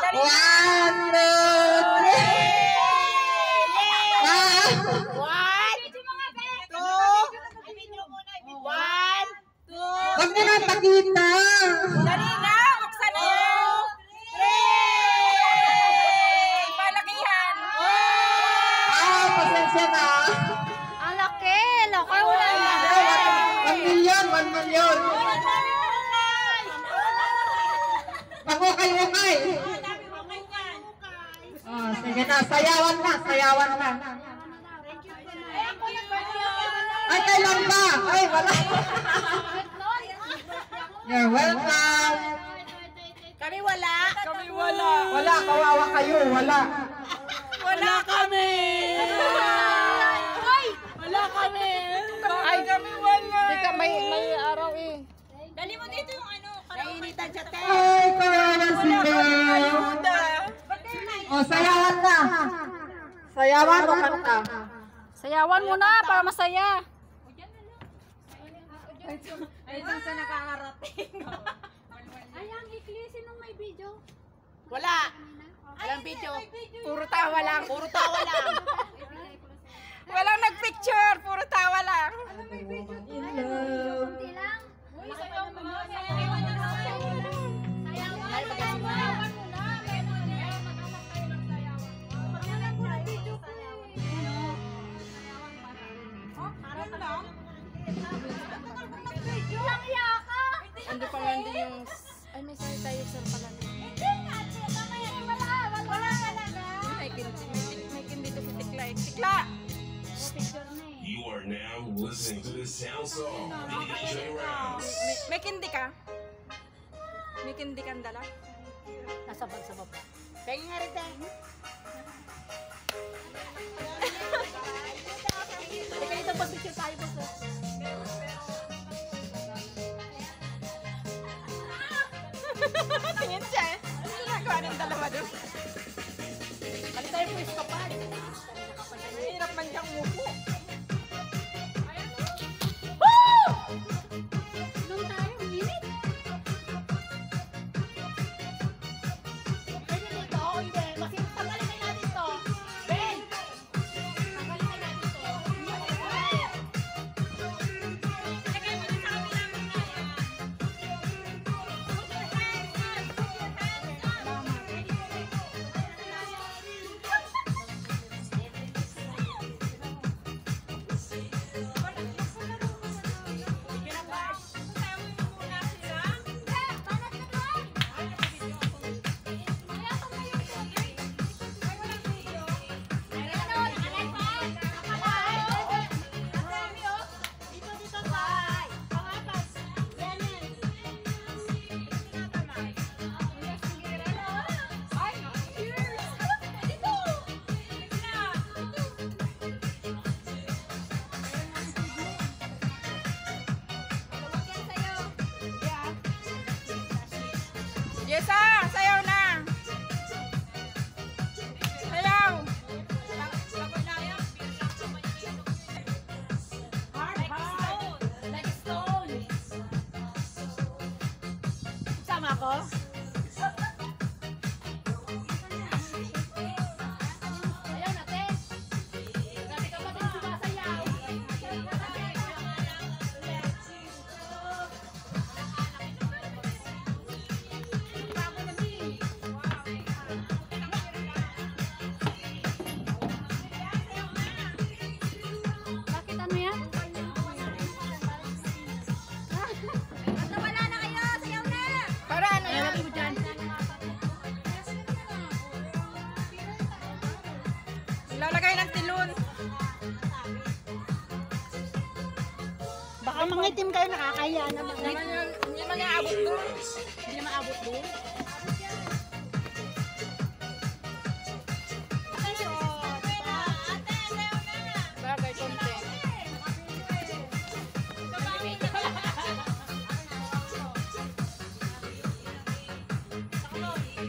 Dali na. 1, 2, 3. Huwag na lang pakita. Dali na. Buksan na yan. 3. Palakihan. Pasensya na. Ang laki. Laki. Wala na. 1 million, 1 million. Pangukay-ukay. Oh, sige na, sayawan na, sayawan na. Ay, kailan ba? Ay, wala. You're welcome. Kami wala. Kami wala. Wala, kawawa kayo, wala. Wala kami. Wala kami. Ay, kami wala. Teka, may araw eh. Dali mo dito yung ano. Nainitan siya, te. Ay, kawawa sila. Oh, sayawan na. Sayawan o kanta? Sayawan mo na para masaya. Ay, saan sa nakakarating? Ay, ang ikli. Sinong may video? Wala. Walang video. Puro tawa lang. Puro tawa lang. Walang nagpicture. Puro tawa lang. Kunti lang. Uy, sayaw mo na. Sayawan mo na. Sayawan mo na. Ando pa nga din yung... Ay, may sanitizer pala. May kindi dito si Tikla. Tikla! You are now listening to the sound song DJ Rounds. May kindi ka? May kindi kang dala? Nasa baba. Pengi nga rin tayo. Teka, dito pa picture tayo po. Tingin siya eh. Ano ginagawa ng dalawa doon? Balik tayo po iska pa. Mahirap man siyang mupo. Nung tayo, minit. Pwede dito, o hindi. Tanggalin na natin to. Ben! Tanggalin na natin to. Lagay mo na sa kabila mo na. Yes, sayaw na. Sayaw. Like stone. Sama ko? Ayaw natin. Sabi ka ba din sumasayaw? Bakit ano yan? Wala na kayo! Sayaw na! Para ano yan? Ayaw mo dyan. Ilalagay ng tilon. Baka mangitim kayo, nakakaya naman. Hindi man yung abot doon. Hindi naman abot din. Bagay, konti.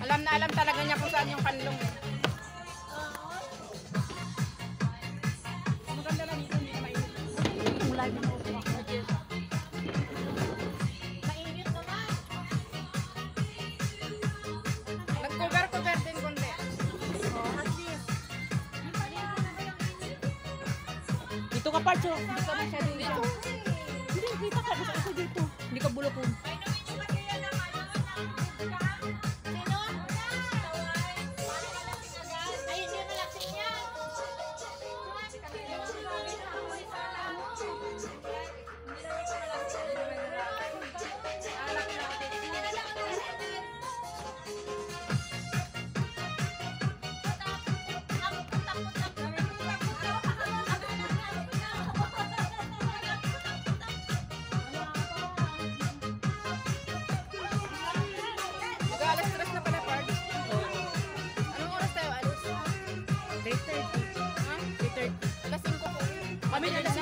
Alam na alam talaga niya kung saan yung kanlong. Maganda na dito, hindi na mainit. Mulay mo. Nag-cover parcho. Hindi ka masyado dito. Hindi, kita ka. Gusto ko dito. Hindi ka bulokon. Mag-alas 3 na pala, Pards. Anong oras tayo alis? 3:30. Ha? 3:30. Alas 5 po. Kami na lang.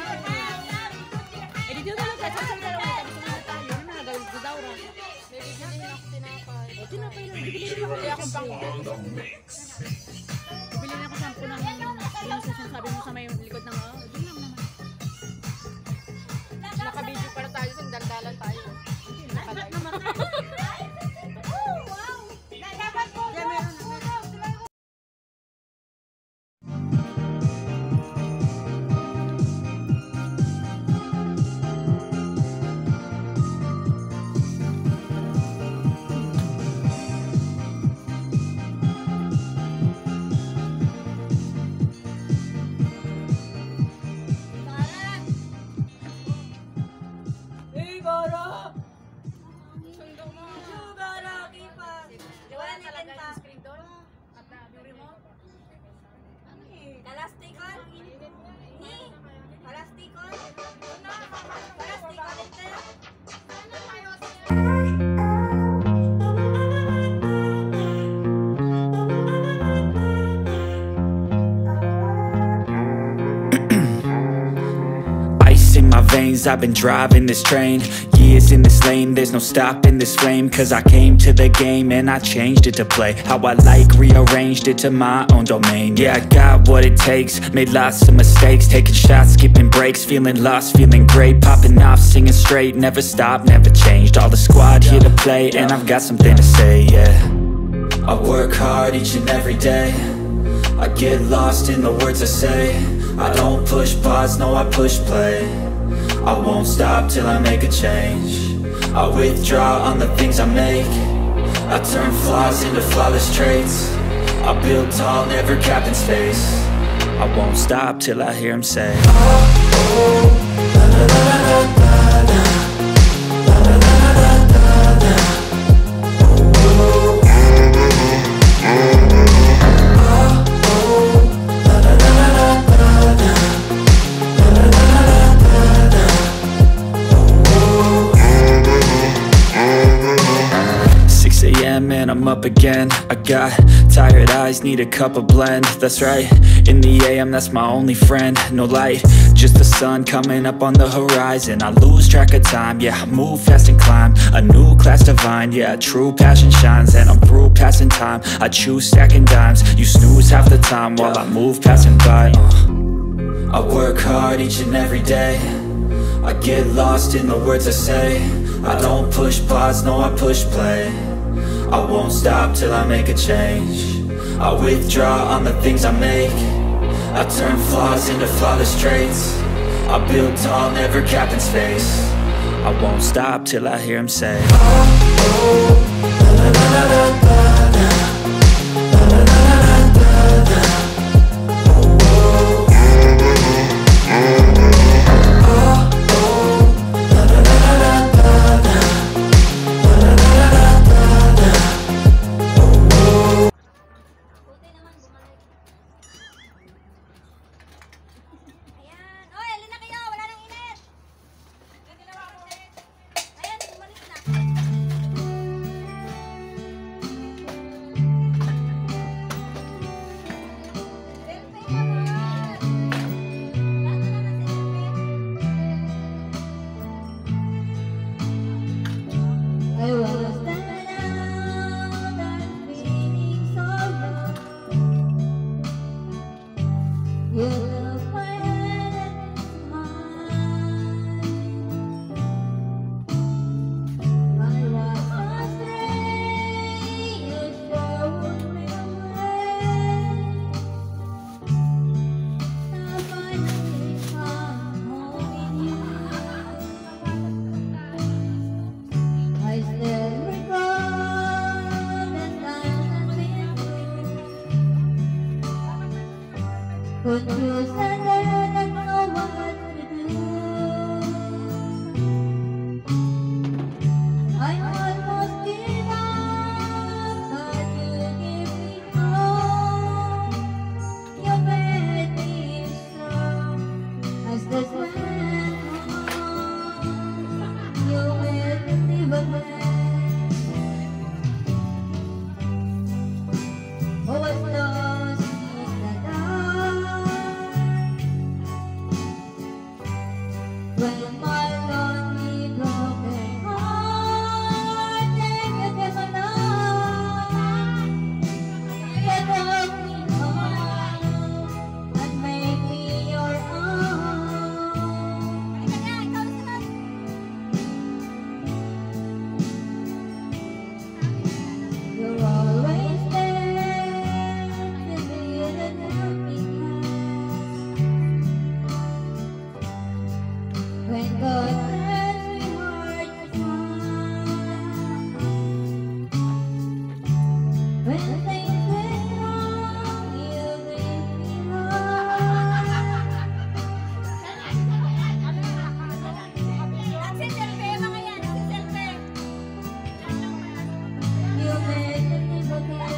Eh, dito na lang tayo. Saan tayo? Tapos na tayo. Ano na, gawin sa Daura. May bibili na ako tinapay. O, tinapay lang. Bibili DJ na ako. Rex on the mix. Bibili na ako shampoo ng yung sinasabi mo sa may likod ng doon lang naman. Naka-video para tayo, sandaldalan tayo. Ba't naman? Sundo mo. Wala talaga yung screen doon. At yung remote. Kalastikon? Ni? Kalastikon? Kalastikon ito? Ice in my veins, I've been driving this train. Years in this lane, there's no stopping this flame. Cause I came to the game and I changed it to play how I like, rearranged it to my own domain. Yeah, I got what it takes, made lots of mistakes, taking shots, skipping breaks, feeling lost, feeling great, popping off, singing straight, never stopped, never changed. All the squad here to play and I've got something to say, yeah. I work hard each and every day, I get lost in the words I say. I don't push pause, no, I push play. I won't stop till I make a change. I withdraw on the things I make. I turn flaws into flawless traits. I build tall, never capped in space. I won't stop till I hear him say, and I'm up again. I got tired eyes, need a cup of blend. That's right, in the AM, that's my only friend. No light, just the sun coming up on the horizon. I lose track of time, yeah, I move fast and climb a new class divine, yeah, true passion shines. And I'm through passing time, I choose stacking dimes. You snooze half the time while I move passing by. I work hard each and every day, I get lost in the words I say. I don't push pause, no, I push play. I won't stop till I make a change. I withdraw on the things I make. I turn flaws into flawless traits. I build tall, never capped in space. I won't stop till I hear him say, Ayan. Oy, alin na kayo. Wala nang init. Ayan, bumalik na. Confused and I don't know what to do. I almost give up, but you give me hope. You made me strong as the sun. You made me live again. Oh, I was lost in the dark when my lonely broken heart gave you to my love. You took me home and made me your own. You're always there to heal and help me when God tells me hard to find. When things went wrong, you make me right. You make me forget.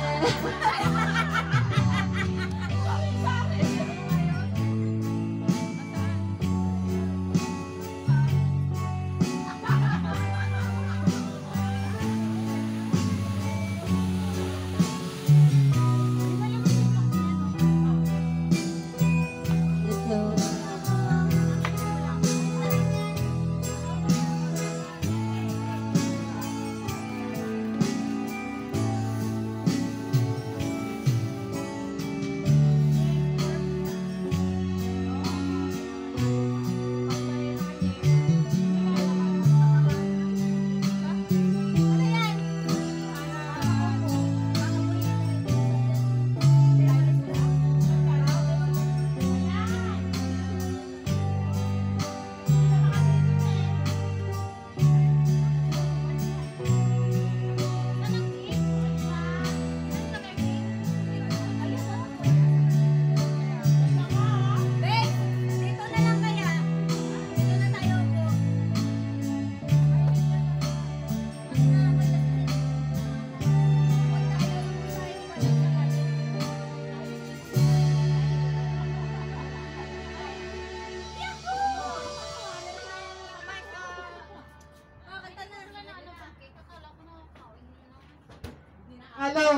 Hello.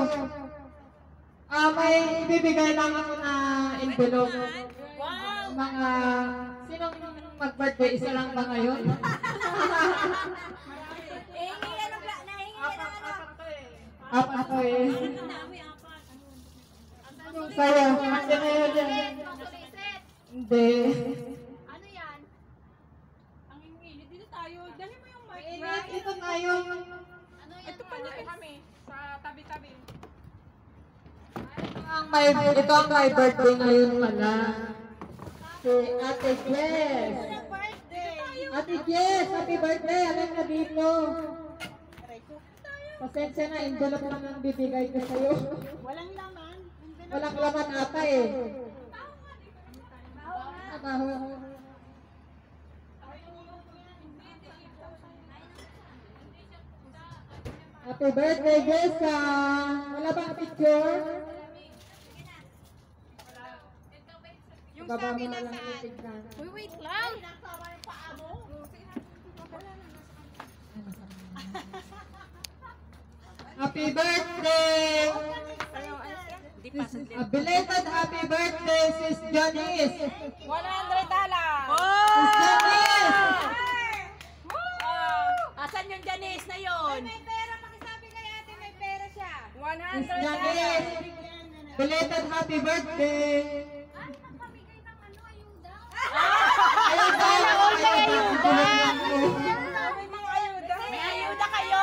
May ibibigay lang ako na envelope. Mga, sinong mag-birthday? Isa lang ba ngayon? Apat ako eh. Sa'yo. Kasi na yun dyan. Hindi. Ano yan? Ang init. Dito tayo. Dali mo yung mic. Init, ito tayo. Ito pa dito kami. Sa tabi-tabi. Ito ang my birthday ngayon pala. Si Ate Jess. Ate Jess, happy birthday. Alam na dito. Pasensya na, envelope lang ang bibigay ko sa'yo. Walang laman. Walang laman ata eh. Baho. Happy birthday, Jessa! Wala bang picture? Yung Baba sa mo akin na lang nasaan? yung picture. Uy, wait lang. Happy birthday! A belated happy birthday, Sis Janice! 100 dollars. Sis Janice! Asan yung Janice na yun? Sis 100 Janice! Belated happy birthday! Ayuda! Ayuda! May ayuda kayo!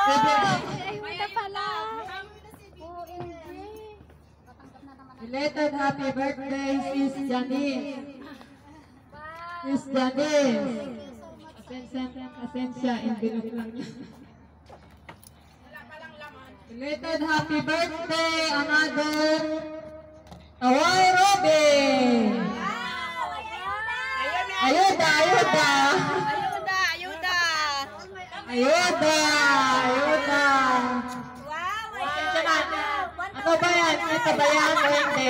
Belated happy birthday, Sis Janice! Sis Janice! Pasensya, envelope lang niya. Belated happy birthday, another Away Robin! ayuda. Ayuda, ayuda. Ayuda, ayuda. Wow, Pasensya na. Ano ba yan? Ito ba yan o hindi?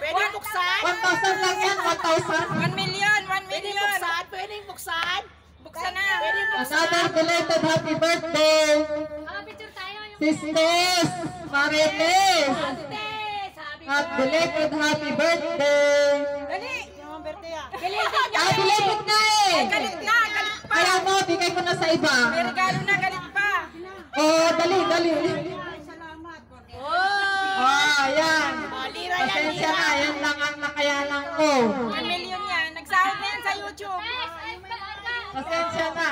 Pwede buksan? 1,000 lang yan, 1,000. 1 million, 1 Pwede million. buksan? Pwede buksan? Buksan na. Another belated happy birthday. Picture tayo. Sisters, Marites. Happy Belated happy birthday. Dali. Yung birthday ah. Belated na eh. Galit na, galit pa. Kaya mo, bigay ko na sa iba. May regalo na, galit pa. Oh, dali, dali. Oh, yan. Lira yan, Pasensya lira. na, yan lang ang nakayanan ko. 1 million yan. Nagsahod na yan sa YouTube. Pasensya na.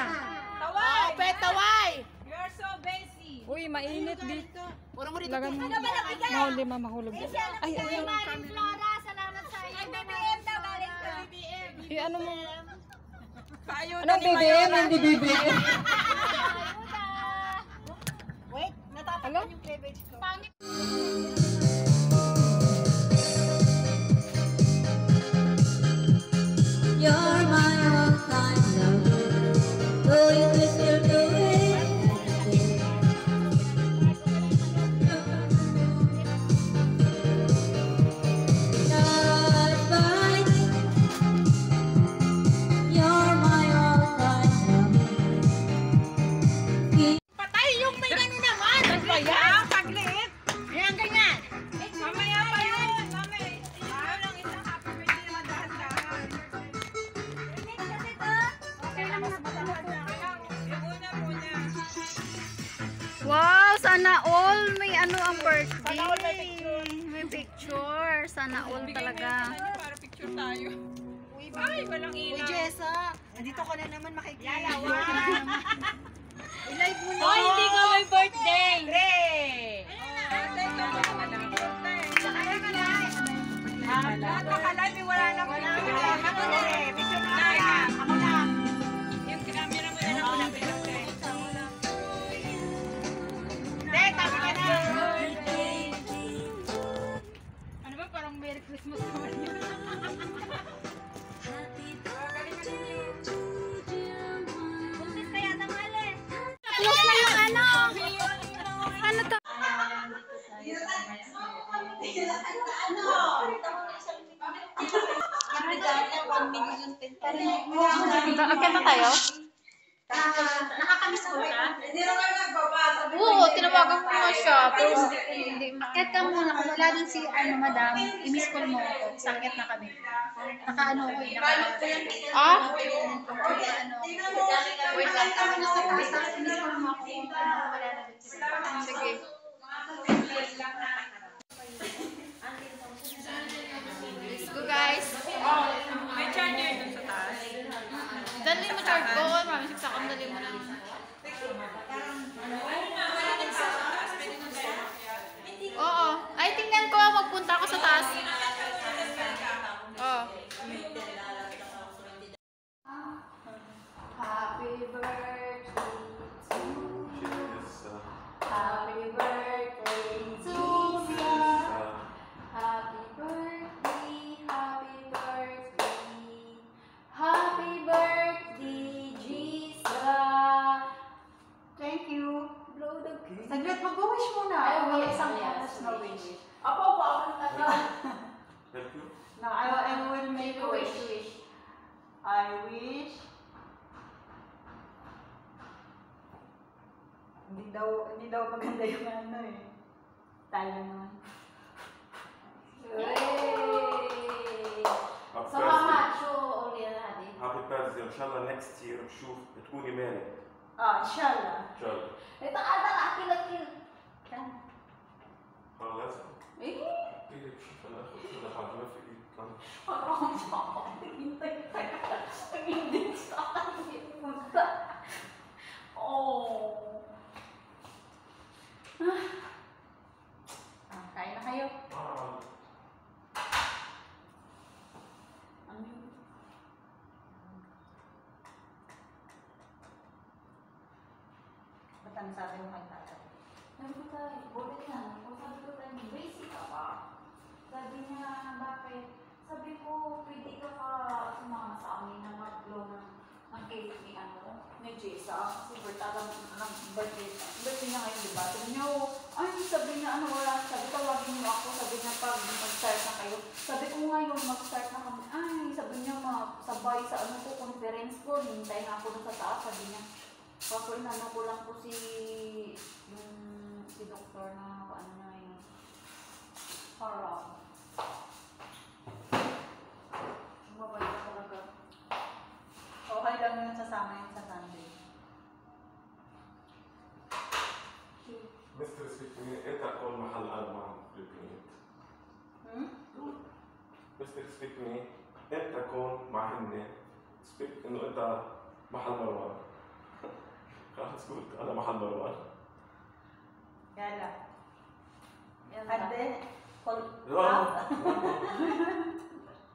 Taway. Pet, taway. You're so busy. Uy, mainit dito. Puro mo dito. Lagan mo. Mahuli, mahulog. Ay, ay, ay. Flora, salamat sa iyo. BBM daw galing ka. Eh, ano mo? Ayuda Anong ni BBM? Mayora. Hindi BBM. Wait, natatapan Hello? yung cleavage ko. You're my all-time lover. Though you can still do it. Not right. You're my all-time lover. Patay yung may gano'n naman. Ano ba yan? Ah, pagliit. Yan, ganyan. Mamaya pa yun. Mamaya. Ayaw lang isang happy birthday na dahan-dahan. Okay lang, mas madahan na. Yung una muna. Wow, sana all may ano ang birthday. Sana all may picture. May picture. Sana all talaga. Para picture tayo. Ay, walang ilaw. Jessa, nandito ka na naman makikita. I-live mo na. Oh, hindi ka may birthday. Lahat nakalive, wala na picture. Ako na rin. Picture na lang. Ako lang. Yung camera mo na lang muna. Hindi, tabi ka na. Ano ba? Parang Merry Christmas naman yun. Close na yung ano. Ano to? Akit na tayo? Nakakamiss ko na. Oo, tinawagan ko nga siya. Pero hindi. Akit ka muna. Kung wala dun si madam, i-miss call mo ako. Sakit na kami. Nakaano ko eh. Ah? Wait lang. Kami na sa taas. I-miss call mo ako. Kung wala na dun si madam. Sige. Let's go guys. May charger dun sa taas. Dali mo charge ko. Mami, sigsakang dali mo na. Oo. Ay, tingnan ko. Magpunta ako sa taas. Oo. Happy birthday to you. Happy birthday to you. Happy birthday, happy birthday. Happy birthday, Jesus. Thank you. Blow the cake. Saglit, mag-wish muna. Ay, May wish. isang Yes, oras na wish. Apo, ako na. No, I will make a wish. Wish. I wish. Hindi daw maganda yung ano eh. Tayo naman. Yay! Happy So how birthday. much only هذه؟ Happy birthday. ان شاء الله next year نشوف تكوني مالك Inshallah. ان شاء الله. Ito ada akil-akil. Kan? خلاص. Eh, ايه شوف انا انا حاجه ما في ايد كان. parang ako. Hindi sa akin punta. Oh. Kain na kayo. Ba't ano sabi mo kay tatay? Sabi ko tayo, bulit na. Sabi ko tayo, busy ka pa. Sabi niya, bakit? Sabi ko, pwede ka sumama sa amin na mag-vlog cake ni ni Jessa. Kasi birthday niya ngayon, diba? Sabi niya, sabi niya, wala. Sabi, tawagin niyo ako. Sabi niya, pag mag-start na kayo. Sabi ko ngayon, mag-start na kami. Sabi niya, sabay sa conference ko. Hintay na ako dun sa taas. Sabi niya, kaso inano ko lang po si doktor na, harap. Mabait talaga. Okay lang yun, sasama yun sa Sunday. مستر سبيكني انت تكون محل انا معهم فلبينيين مستر سبيكني انت تكون مع هن سبيك انه انت محل مروان خلاص قلت انا محل مروان يلا حد قل لا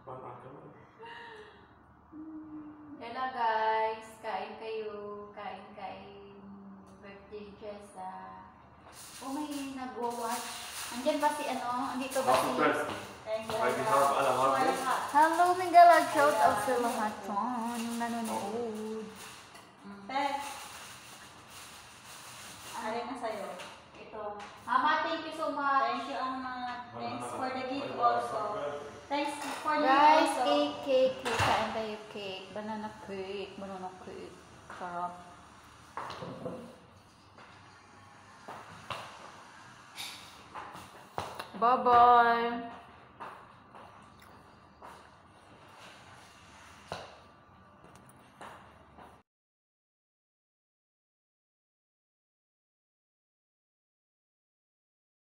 ما معك كمان Hello guys, kain kayo, kain birthday Jessa. May nagwo-watch. Andyan ba si andito ba si... Hello Mingala, shout out sa lahat yung nanonood. Alin na sa'yo? Ito. Mama, thank you so much. Thank you, Ama. Thanks for the gift also. Thanks for the Guys, gift also. cake. Kain tayo cake. Banana cake. Sarap. Bye-bye.